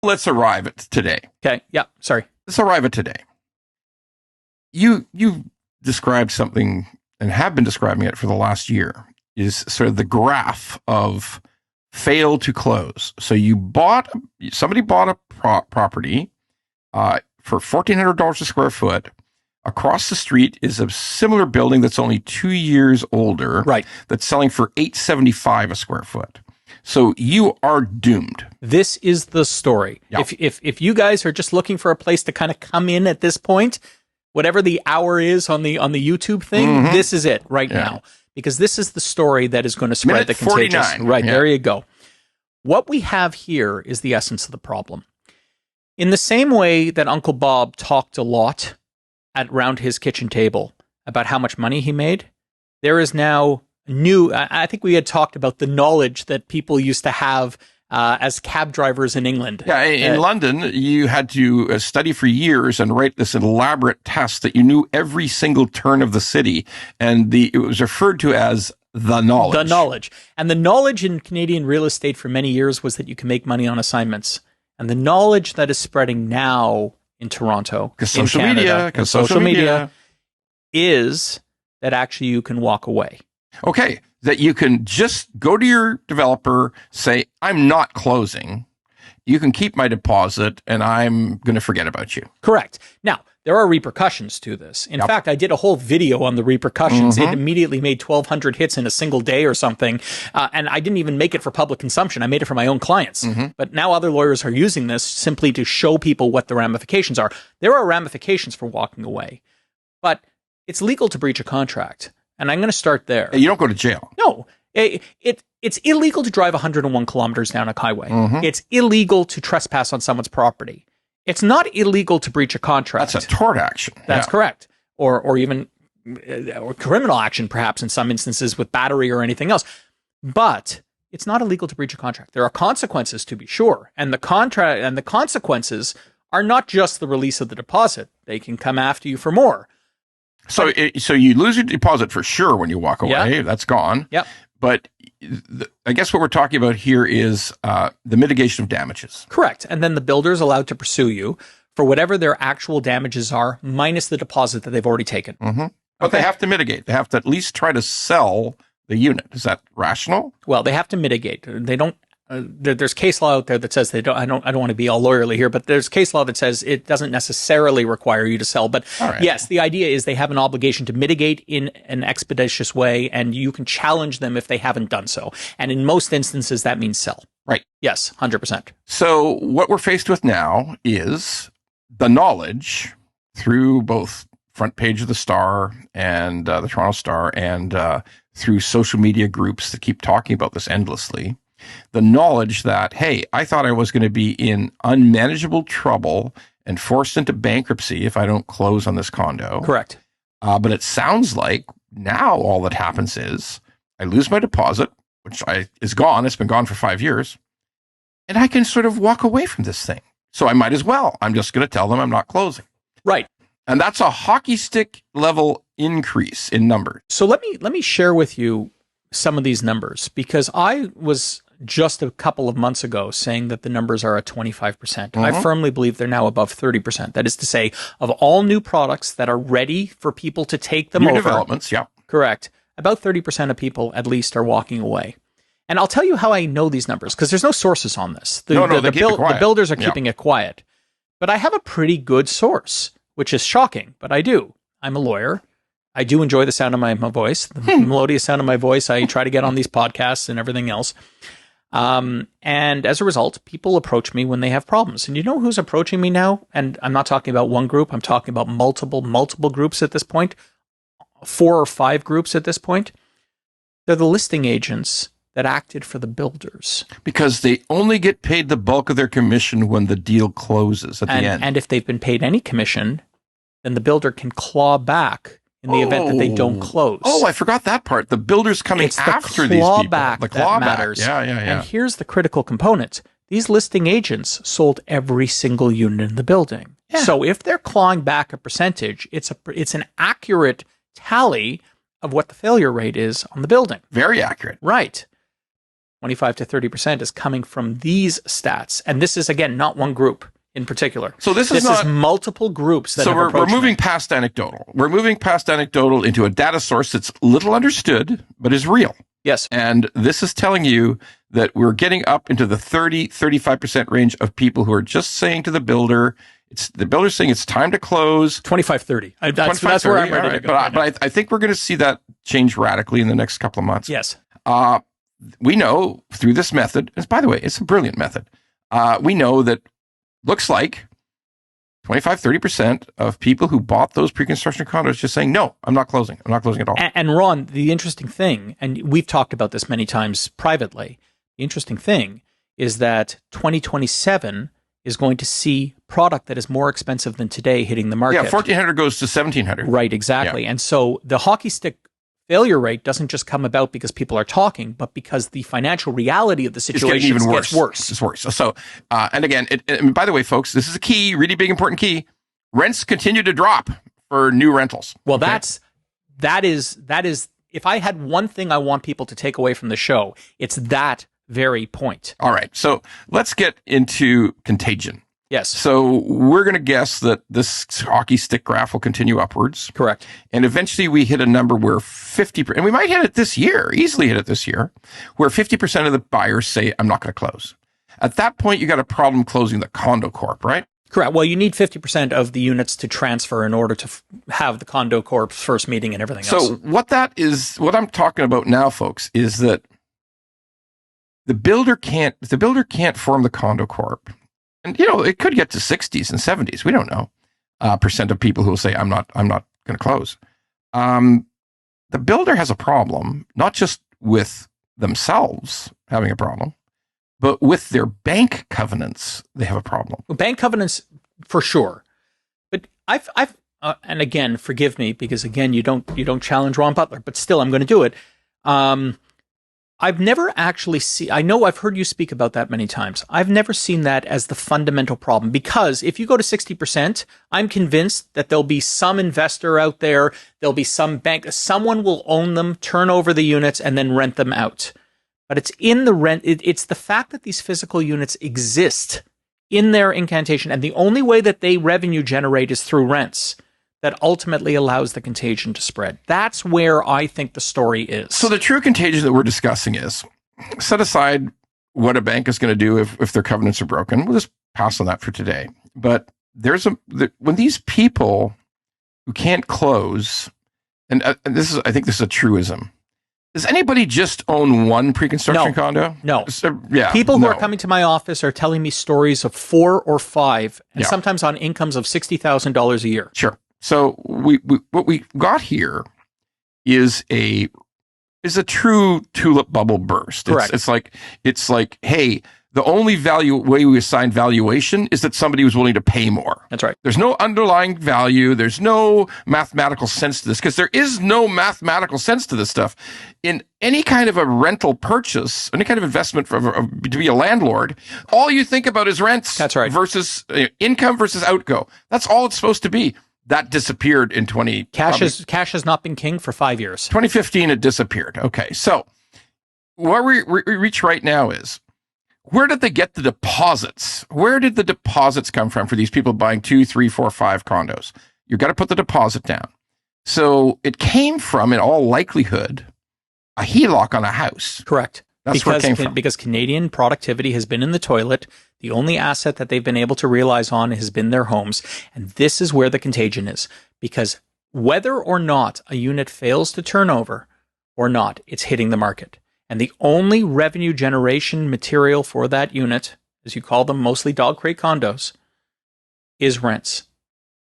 Let's arrive at today. Okay. Yeah. Sorry. Let's arrive at today. You described something and have been describing it for the last year, is sort of the graph of fail to close. So somebody bought a property for $1,400 a square foot. Across the street is a similar building that's only 2 years older. Right. That's selling for $875 a square foot. So you are doomed. This is the story. Yeah. If you guys are just looking for a place to kind of come in at this point, whatever the hour is on the YouTube thing, this is it right now. Because this is the story that is going to spread the contagion. Right, there you go. What we have here is the essence of the problem. In the same way that Uncle Bob talked a lot around his kitchen table about how much money he made, there is now I think we had talked about the knowledge that people used to have as cab drivers in England. Yeah, in London, you had to study for years and write this elaborate test that you knew every single turn of the city, and it was referred to as the knowledge. The knowledge. And the knowledge in Canadian real estate for many years was that you can make money on assignments. And the knowledge that is spreading now in Toronto, in Canada, because social media, is that actually you can walk away. Okay, that you can just go to your developer, say, I'm not closing. You can keep my deposit, and I'm going to forget about you. Correct. Now, there are repercussions to this. In fact, I did a whole video on the repercussions. It immediately made 1,200 hits in a single day or something, and I didn't even make it for public consumption. I made it for my own clients. But now other lawyers are using this simply to show people what the ramifications are. There are ramifications for walking away, but it's legal to breach a contract. And I'm going to start there. You don't go to jail. No. It's illegal to drive 101 kilometers down a highway. It's illegal to trespass on someone's property. It's not illegal to breach a contract. That's a tort action. That's correct. Or even or criminal action, perhaps, in some instances with battery or anything else. But it's not illegal to breach a contract. There are consequences, to be sure. And the consequences are not just the release of the deposit. They can come after you for more. So you lose your deposit for sure when you walk away. Yeah. That's gone. Yep. But I guess what we're talking about here is the mitigation of damages. Correct. And then the builder is allowed to pursue you for whatever their actual damages are, minus the deposit that they've already taken. But they have to mitigate. They have to at least try to sell the unit. Is that rational? Well, they have to mitigate. They don't. There's case law out there that says they don't. I don't want to be all lawyerly here, but there's case law that says it doesn't necessarily require you to sell. But yes, the idea is they have an obligation to mitigate in an expeditious way, and you can challenge them if they haven't done so. And in most instances, that means sell. Right. Yes, 100%. So what we're faced with now is the knowledge through both front page of the Star and the Toronto Star, and through social media groups that keep talking about this endlessly. The knowledge that, hey, I thought I was going to be in unmanageable trouble and forced into bankruptcy if I don't close on this condo. Correct. But it sounds like now all that happens is I lose my deposit, which is gone. It's been gone for 5 years. And I can sort of walk away from this thing. So I might as well. I'm just going to tell them I'm not closing. Right. And that's a hockey stick level increase in numbers. So let me share with you some of these numbers, because I was just a couple of months ago saying that the numbers are at 25%. I firmly believe they're now above 30%. That is to say, of all new products that are ready for people to take them over. New developments, yeah. Correct. About 30% of people at least are walking away. And I'll tell you how I know these numbers, because there's no sources on this. The builders are keeping it quiet. But I have a pretty good source, which is shocking, but I do. I'm a lawyer. I do enjoy the sound of my voice, the melodious sound of my voice. I try to get on these podcasts and everything else. And as a result, people approach me when they have problems. And you know who's approaching me now? And I'm not talking about one group. I'm talking about multiple groups at this point, 4 or 5 groups at this point. They're the listing agents that acted for the builders. Because they only get paid the bulk of their commission when the deal closes at the end. And if they've been paid any commission, then the builder can claw back in the event that they don't close. Oh, I forgot that part. The builder's coming after these people. The clawback matters. Yeah. And here's the critical component. These listing agents sold every single unit in the building. Yeah. So if they're clawing back a percentage, it's an accurate tally of what the failure rate is on the building. Very accurate. Right. 25 to 30% is coming from these stats. And this is, again, not one group in particular. So this is multiple groups that we're moving past anecdotal. We're moving past anecdotal into a data source that's little understood, but is real. Yes. And this is telling you that we're getting up into the 35% range of people who are just saying to the builder, the builder's saying it's time to close. 25, 30. That's where I'm ready to go. But I think we're going to see that change radically in the next couple of months. Yes. We know through this method, and by the way, it's a brilliant method. We know that looks like 25, 30% of people who bought those pre-construction condos just saying, no, I'm not closing. I'm not closing at all. And Ron, the interesting thing, and we've talked about this many times privately, the interesting thing is that 2027 is going to see product that is more expensive than today hitting the market. Yeah, 1,400 goes to 1,700. Right, exactly. Yeah. And so the hockey stick failure rate doesn't just come about because people are talking, but because the financial reality of the situation gets worse. It's worse. So, and again, and by the way, folks, this is a key, really big, important key. Rents continue to drop for new rentals. Well, okay? that is. If I had one thing I want people to take away from the show, it's that very point. All right. So let's get into Contagion. Yes. So we're going to guess that this hockey stick graph will continue upwards. Correct. And eventually we hit a number where 50%, and we might hit it this year, easily hit it this year, where 50% of the buyers say, I'm not going to close. At that point, you got a problem closing the Condo Corp, right? Correct. Well, you need 50% of the units to transfer in order to have the Condo Corp's first meeting and everything else. So what I'm talking about now, folks, is that the builder can't form the Condo Corp. And, it could get to 60s and 70s. We don't know. Percent of people who will say, I'm not going to close. The builder has a problem, not just with themselves having a problem, but with their bank covenants. They have a problem. Well, bank covenants, for sure. But I've and again, forgive me, because again, you don't challenge Ron Butler, but still, I'm going to do it. I've never actually I know I've heard you speak about that many times. I've never seen that as the fundamental problem, because if you go to 60%, I'm convinced that there'll be some investor out there, there'll be some bank, someone will own them, turn over the units, and then rent them out. But it's in the rent, it's the fact that these physical units exist in their incantation, and the only way that they revenue generate is through rents, that ultimately allows the contagion to spread. That's where I think the story is. So the true contagion that we're discussing is, set aside what a bank is going to do if their covenants are broken. We'll just pass on that for today. But when these people who can't close, and I think this is a truism. Does anybody just own one pre-construction condo? No. Yeah. People who are coming to my office are telling me stories of 4 or 5, and sometimes on incomes of $60,000 a year. Sure. So what we got here is a true tulip bubble burst. Correct. It's like, hey, the only way we assign valuation is that somebody was willing to pay more. That's right. There's no underlying value. There's no mathematical sense to this, because there is no mathematical sense to this stuff. In any kind of a rental purchase, any kind of investment to be a landlord, all you think about is rents. That's right. Versus income versus outgo. That's all it's supposed to be. That disappeared in Cash has not been king for 5 years. 2015, it disappeared. Okay, so where we reach right now is, where did they get the deposits? Where did the deposits come from for these people buying 2, 3, 4, 5 condos? You've got to put the deposit down. So it came from, in all likelihood, a HELOC on a house. Correct. That's where it came from. Because Canadian productivity has been in the toilet. The only asset that they've been able to realize on has been their homes. And this is where the contagion is. Because whether or not a unit fails to turn over or not, it's hitting the market. And the only revenue generation material for that unit, as you call them, mostly dog crate condos, is rents.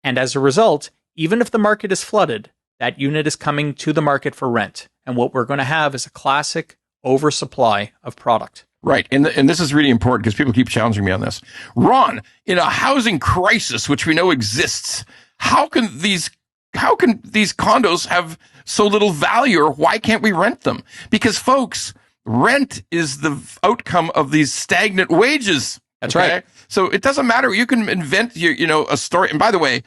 And as a result, even if the market is flooded, that unit is coming to the market for rent. And what we're going to have is a classic oversupply of product. Right. And this is really important, because people keep challenging me on this. Ron, in a housing crisis, which we know exists, how can these condos have so little value, or why can't we rent them? Because, folks, rent is the outcome of these stagnant wages. That's right. So it doesn't matter. You can invent a story. And by the way,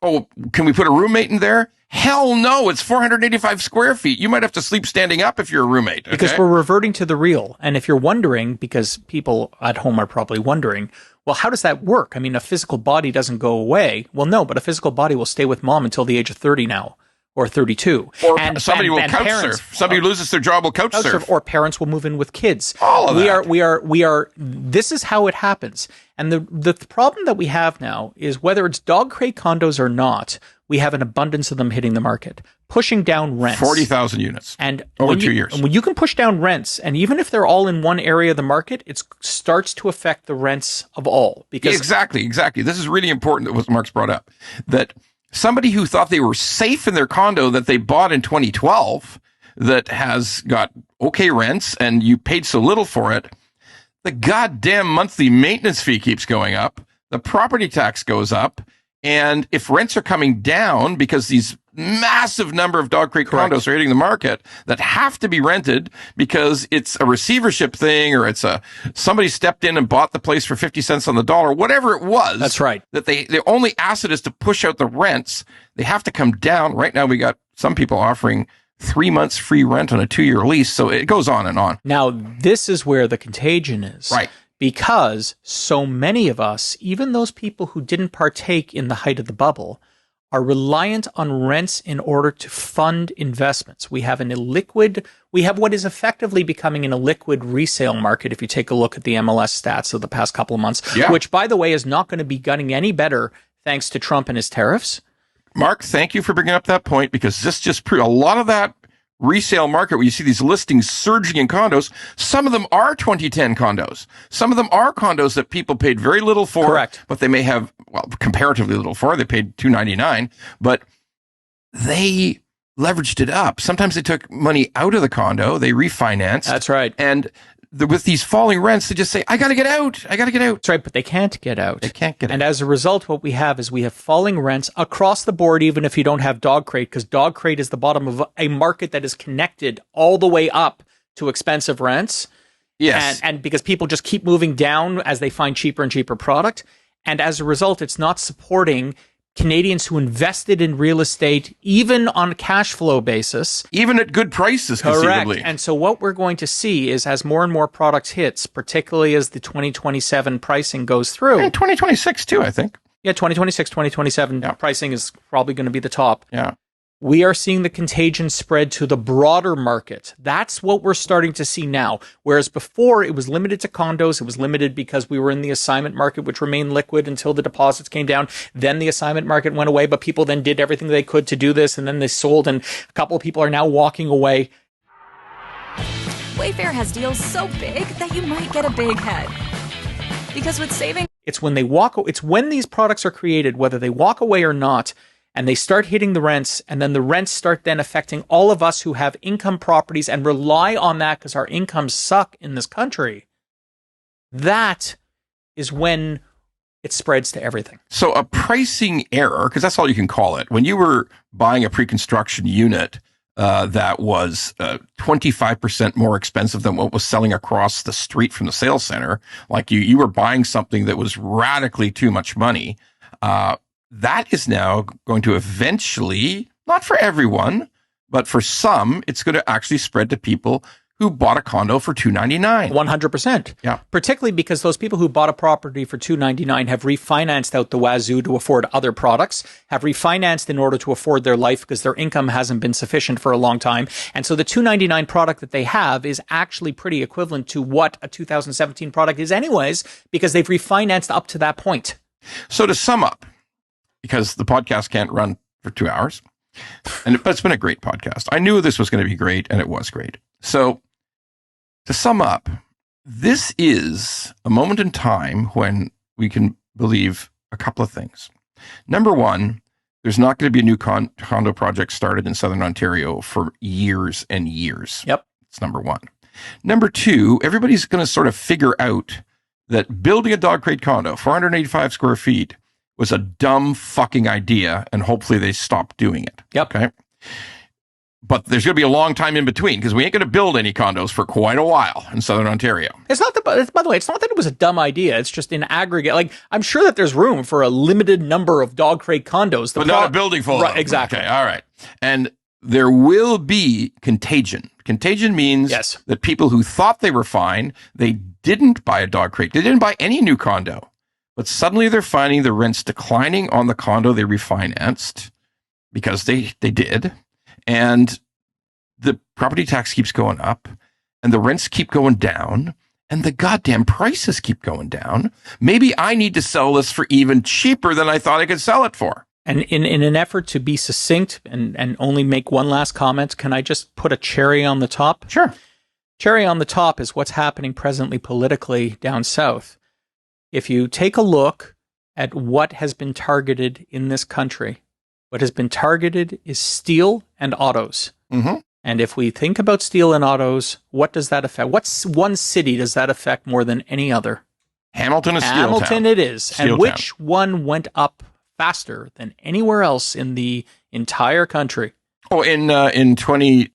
can we put a roommate in there? Hell no, it's 485 square feet. You might have to sleep standing up if you're a roommate. Okay? Because we're reverting to the real. And if you're wondering, because people at home are probably wondering, well, how does that work? I mean, a physical body doesn't go away. Well, no, but a physical body will stay with mom until the age of 30 now. Or 32. Or somebody will couch surf. Somebody who loses their job will couch surf. Or parents will move in with kids. All of that. We are, this is how it happens. And the problem that we have now is whether it's dog crate condos or not, we have an abundance of them hitting the market, pushing down rents. 40,000 units and over 2 years. And when you can push down rents, and even if they're all in one area of the market, it starts to affect the rents of all. Because Exactly. This is really important that what Mark's brought up, that somebody who thought they were safe in their condo that they bought in 2012 that has got okay rents and you paid so little for it, the goddamn monthly maintenance fee keeps going up, the property tax goes up, and if rents are coming down because these massive number of dog crate condos are hitting the market that have to be rented because it's a receivership thing or it's somebody stepped in and bought the place for 50 cents on the dollar, whatever it was. That's right. That their only asset is to push out the rents. They have to come down. Right now we got some people offering 3 months free rent on a 2-year lease. So it goes on and on. Now, this is where the contagion is. Right. Because so many of us, even those people who didn't partake in the height of the bubble, are reliant on rents in order to fund investments. We have what is effectively becoming an illiquid resale market if you take a look at the MLS stats of the past couple of months, which, by the way, is not going to be getting any better thanks to Trump and his tariffs. Mark, thank you for bringing up that point, because this just proves a lot of that resale market where you see these listings surging in condos. Some of them are 2010 condos. Some of them are condos that people paid very little for. Correct. But they may have, well, comparatively little for. They paid $299, but they leveraged it up. Sometimes they took money out of the condo. They refinanced. That's right. And with these falling rents, they just say, I got to get out. I got to get out. That's right, but they can't get out. They can't get out. And as a result, what we have falling rents across the board, even if you don't have dog crate, because dog crate is the bottom of a market that is connected all the way up to expensive rents. Yes. And because people just keep moving down as they find cheaper and cheaper product. And as a result, it's not supporting Canadians who invested in real estate, even on a cash flow basis. Even at good prices, conceivably. Correct. And so what we're going to see is as more and more products hits, particularly as the 2027 pricing goes through. And 2026 too, I think. Yeah, 2026, 2027 pricing is probably going to be the top. Yeah. We are seeing the contagion spread to the broader market. That's what we're starting to see now. Whereas before it was limited to condos. It was limited because we were in the assignment market, which remained liquid until the deposits came down. Then the assignment market went away, but people then did everything they could to do this. And then they sold, and a couple of people are now walking away. Wayfair has deals so big that you might get a big head. Because with saving, it's when these products are created, whether they walk away or not, and they start hitting the rents, and then the rents start then affecting all of us who have income properties and rely on that because our incomes suck in this country. That is when it spreads to everything. So a pricing error, because that's all you can call it. When you were buying a pre-construction unit that was 25% more expensive than what was selling across the street from the sales center, like you were buying something that was radically too much money, that is now going to eventually, not for everyone, but for some, it's going to actually spread to people who bought a condo for $299. 100%. Yeah. Particularly because those people who bought a property for $299 have refinanced out the wazoo to afford other products, have refinanced in order to afford their life because their income hasn't been sufficient for a long time. And so the $299 product that they have is actually pretty equivalent to what a 2017 product is anyways, because they've refinanced up to that point. So to sum up, because the podcast can't run for 2 hours, but it's been a great podcast. I knew this was going to be great, and it was great. So to sum up, this is a moment in time when we can believe a couple of things. Number one, there's not going to be a new condo project started in Southern Ontario for years and years. Yep. That's number one. Number two, everybody's going to sort of figure out that building a dog crate condo, 485 square feet, was a dumb fucking idea, and hopefully they stop doing it. Yep. Okay. But there's going to be a long time in between because we ain't going to build any condos for quite a while in Southern Ontario. By the way, it's not that it was a dumb idea. It's just in aggregate. Like, I'm sure that there's room for a limited number of dog crate condos. But not a building full of them. Exactly. Okay, all right. And there will be contagion. Contagion means that people who thought they were fine, they didn't buy a dog crate. They didn't buy any new condo. But suddenly they're finding the rents declining on the condo they refinanced because they did. And the property tax keeps going up and the rents keep going down and the goddamn prices keep going down. Maybe I need to sell this for even cheaper than I thought I could sell it for. And in an effort to be succinct and only make one last comment, can I just put a cherry on the top? Sure. Cherry on the top is what's happening presently politically down south. If you take a look at what has been targeted in this country, what has been targeted is steel and autos. Mm-hmm. And if we think about steel and autos, what does that affect? What's one city does that affect more than any other? Hamilton is steel Hamilton town. It is. Steel and which town. one went up faster than anywhere else in the entire country? Oh, in 20